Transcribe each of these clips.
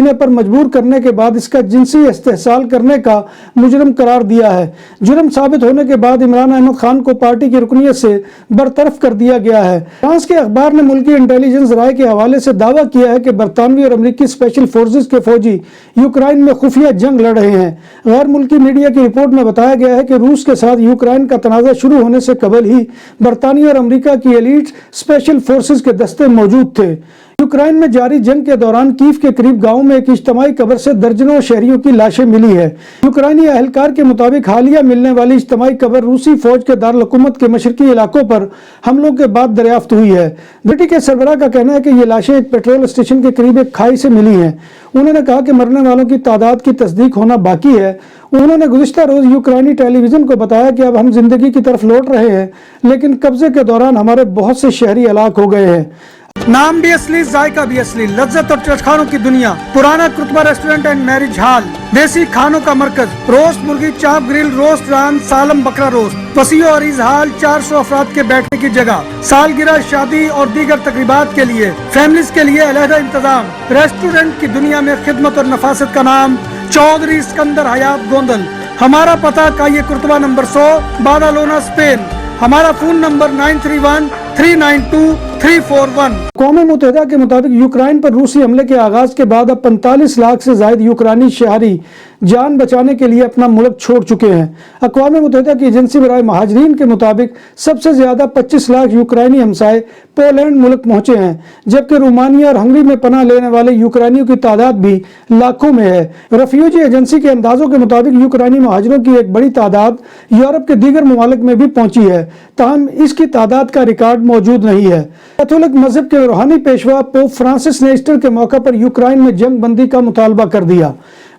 پینے پر مجبور کرنے کے بعد اس کا جنسی استحصال کرنے کا مجرم قرار دیا ہے۔ جرم ثابت ہونے کے بعد عمران احمد خان کو پارٹی کی رکنیت سے برطرف کر دیا گیا ہے۔ فرانس کے اخبار نے ملکی انٹیلیجنس رائے کے حوالے سے دعویٰ کیا ہے کہ برطانوی اور امریکی اسپیشل فورسز کے فوجی یوکرائن میں خفیہ جنگ لڑ رہے ہیں۔ غیر ملکی میڈیا کی رپورٹ میں بتایا گیا ہے کہ روس کے ساتھ یوکرائن کا تنازع شروع ہونے سے قبل ہی برطانیہ اور امریکہ کی ایلیٹ اسپیشل فورسز کے دستے موجود تھے۔ یوکرائن میں جاری جنگ کے دوران کیف کے قریب گاؤں میں ایک اجتماعی قبر سے درجنوں شہریوں کی لاشیں ملی ہے۔ یوکرائنی اہلکار کے مطابق حالیہ ملنے والی اجتماعی قبر روسی فوج کے دارالحکومت کے مشرقی علاقوں پر حملوں کے بعد دریافت ہوئی ہے۔ بیٹی کے سربراہ کا کہنا ہے کہ یہ لاشیں ایک پیٹرول اسٹیشن کے قریب ایک کھائی سے ملی ہیں۔ انہوں نے کہا کہ مرنے والوں کی تعداد کی تصدیق ہونا باقی ہے۔ انہوں نے گزشتہ روز یوکرائنی ٹیلی ویژن کو بتایا کہ اب ہم زندگی کی طرف لوٹ رہے ہیں، لیکن قبضے کے دوران ہمارے بہت سے شہری ہلاک ہو گئے ہیں۔ نام بھی اصلی، ذائقہ بھی اصلی، لذت اور چٹخانوں کی دنیا، پرانا کرتبہ ریسٹورنٹ اینڈ میرج ہال، دیسی کھانوں کا مرکز، روسٹ مرغی، چاپ گرل، روسٹ ران، سالم بکرا روسٹ، وسیع و عریض ہال، 400 افراد کے بیٹھنے کی جگہ، سالگرہ، شادی اور دیگر تقریبات کے لیے، فیملیز کے لیے علیحدہ انتظام۔ ریسٹورنٹ کی دنیا میں خدمت اور نفاست کا نام چودھری اسکندر حیات گوندل۔ ہمارا پتہ کائیے کرتبہ نمبر 100، بادالونا، اسپین۔ ہمارا فون نمبر 9313923341۔ اقوام متحدہ کے مطابق یوکرائن پر روسی حملے کے آغاز کے بعد اب 45 لاکھ سے زائد یوکرانی شہری جان بچانے کے لیے اپنا ملک چھوڑ چکے ہیں۔ اقوام متحدہ کی ایجنسی برائے مہاجرین کے مطابق سب سے زیادہ 25 لاکھ یوکرائنی ہمسائے پولینڈ ملک پہنچے ہیں، جبکہ رومانیہ اور ہنگری میں پناہ لینے والے یوکرائنیوں کی تعداد بھی لاکھوں میں ہے۔ ریفیوجی ایجنسی کے اندازوں کے مطابق یوکرائنی مہاجروں کی ایک بڑی تعداد یورپ کے دیگر ممالک میں بھی پہنچی ہے، تاہم اس کی تعداد کا ریکارڈ موجود نہیں ہے۔ کیتھولک مذہب کے روحانی پیشوا پوپ فرانسس نے ایسٹر کے موقع پر یوکرائن میں جنگ بندی کا مطالبہ کر دیا۔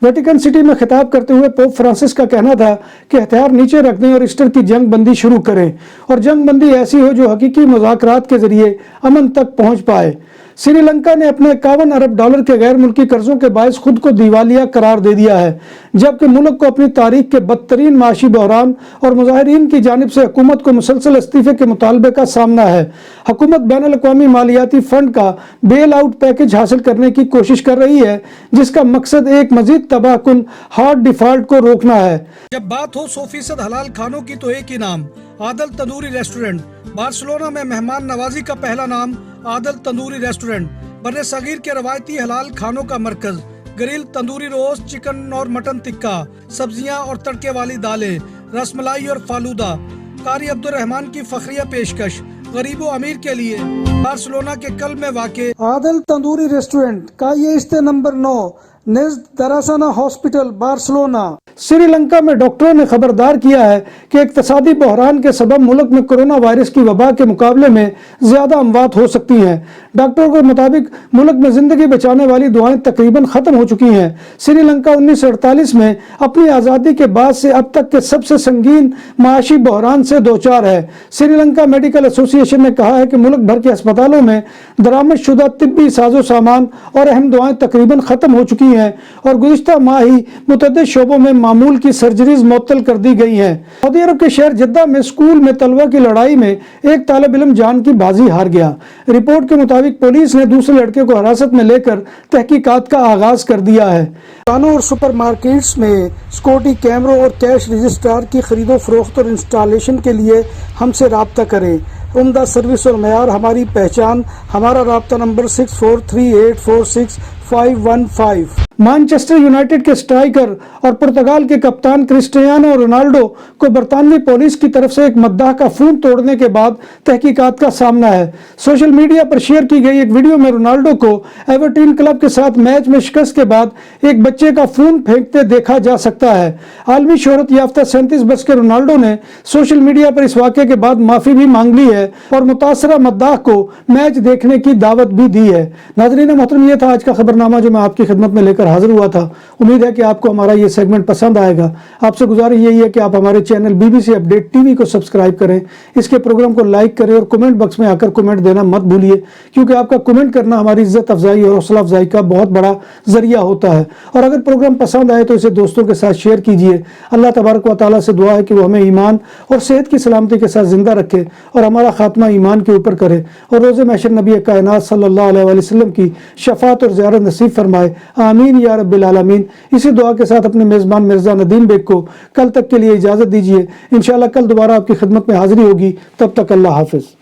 ویٹیکن سٹی میں خطاب کرتے ہوئے پوپ فرانسس کا کہنا تھا کہ ہتھیار نیچے رکھ دیں اور ایسٹر کی جنگ بندی شروع کریں، اور جنگ بندی ایسی ہو جو حقیقی مذاکرات کے ذریعے امن تک پہنچ پائے۔ سری لنکا نے اپنے 51 ارب ڈالر کے غیر ملکی قرضوں کے باعث خود کو دیوالیہ قرار دے دیا ہے، جبکہ ملک کو اپنی تاریخ کے بدترین معاشی بحران اور مظاہرین کی جانب سے حکومت کو مسلسل استعفے کے مطالبے کا سامنا ہے۔ حکومت بین الاقوامی مالیاتی فنڈ کا بیل آؤٹ پیکج حاصل کرنے کی کوشش کر رہی ہے، جس کا مقصد ایک مزید تباہ کن ہارڈ ڈیفالٹ کو روکنا ہے۔ جب بات ہو 100% حلال کھانوں کی تو ایک ہی نام، عادل تندوری ریسٹورنٹ۔ بارسلونا میں مہمان نوازی کا پہلا نام عادل تندوری ریسٹورنٹ، بر صغیر کے روایتی حلال کھانوں کا مرکز۔ گرل، تندوری روسٹ، چکن اور مٹن ٹکا، سبزیاں اور تڑکے والی دالیں، رس ملائی اور فالودہ۔ قاری عبدالرحمان کی فخریہ پیشکش غریب و امیر کے لیے۔ بارسلونا کے قلب میں واقع عادل تندوری ریسٹورنٹ کا یہ استے number 9 نزد دراسانہ hospital, Barcelona. Sri Lanka میں ڈاکٹروں نے خبردار کیا ہے کہ اقتصادی بحران کے سبب ملک میں کرونا وائرس کی وبا کے مقابلے میں زیادہ اموات ہو سکتی ہیں۔ ڈاکٹروں کے مطابق ملک میں زندگی بچانے والی دعائیں تقریباً ختم ہو چکی ہیں۔ سری لنکا 1948 میں اپنی آزادی کے بعد سے اب تک کے سب سے سنگین معاشی بحران سے دوچار ہے۔ سری لنکا میڈیکل ایسوسی ایشن نے کہا ہے کہ ملک بھر کے ہسپتالوں میں درآمد شدہ طبی ساز و سامان اور اہم دعائیں تقریباً ختم ہو چکی ہیں، اور گزشتہ ماہ ہی متعدد شعبوں میں معمول کی سرجریز معطل کر دی گئی ہیں۔ سعودی عرب کے شہر جدہ میں اسکول میں طلبہ کی لڑائی میں ایک طالب علم جان کی بازی ہار گیا۔ رپورٹ کے مطابق پولیس نے دوسرے لڑکے کو حراست میں لے کر تحقیقات کا آغاز کر دیا ہے۔ دکانوں اور سپر مارکیٹس میں سیکورٹی کیمروں اور کیش رجسٹرار کی خرید و فروخت اور انسٹالیشن کے لیے ہم سے رابطہ کریں۔ عمدہ سروس اور معیار ہماری پہچان۔ ہمارا رابطہ نمبر 6438465515۔ مانچسٹر یونائیٹڈ کے اسٹرائیکر اور پرتگال کے کپتان کرسٹیانو رونالڈو کو برطانوی پولیس کی طرف سے ایک مداح کا فون توڑنے کے بعد تحقیقات کا سامنا ہے۔ سوشل میڈیا پر شیئر کی گئی ایک ویڈیو میں رونالڈو کو ایورٹون کلب کے ساتھ میچ میں شکست کے بعد ایک بچے کا فون پھینکتے دیکھا جا سکتا ہے۔ عالمی شہرت یافتہ 37 برس کے رونالڈو نے سوشل میڈیا پر اس واقعے کے بعد معافی بھی مانگ لی ہے اور متاثرہ مداح کو میچ دیکھنے کی دعوت بھی دی ہے۔ ناظرین محترم، یہ تھا آج کا خبرنامہ جو میں آپ کی خدمت میں لے کر حاضر ہوا تھا۔ امید ہے کہ آپ کو ہمارا یہ سیگمنٹ پسند آئے گا۔ آپ سے گزارش یہی ہے کہ آپ ہمارے channel BBC update T V کو سبسکرائب کریں، اس کے پروگرام کو لائک کریں اور کمنٹ باکس میں آ کر کمنٹ دینا مت بھولیے، کیونکہ آپ کا کمنٹ کرنا ہماری عزت افزائی اور حوصلہ افزائی کا بہت بڑا ذریعہ ہوتا ہے۔ اور اگر پروگرام پسند آئے تو اسے دوستوں کے ساتھ شیئر کیجیے۔ اللہ تبارک و تعالیٰ سے دعا ہے کہ وہ ہمیں ایمان اور صحت کی سلامتی کے ساتھ زندہ رکھے اور ہمارا خاتمہ ایمان کے اوپر کرے، اور روز محشر نبی کائنات صلی اللہ علیہ وسلم کی شفاعت اور زیارت نصیب فرمائے، آمین یا رب العالمین۔ اسی دعا کے ساتھ اپنے میزبان مرزا ندیم بیگ کو کل تک کے لیے اجازت دیجیے، انشاءاللہ کل دوبارہ آپ کی خدمت میں حاضری ہوگی، تب تک اللہ حافظ۔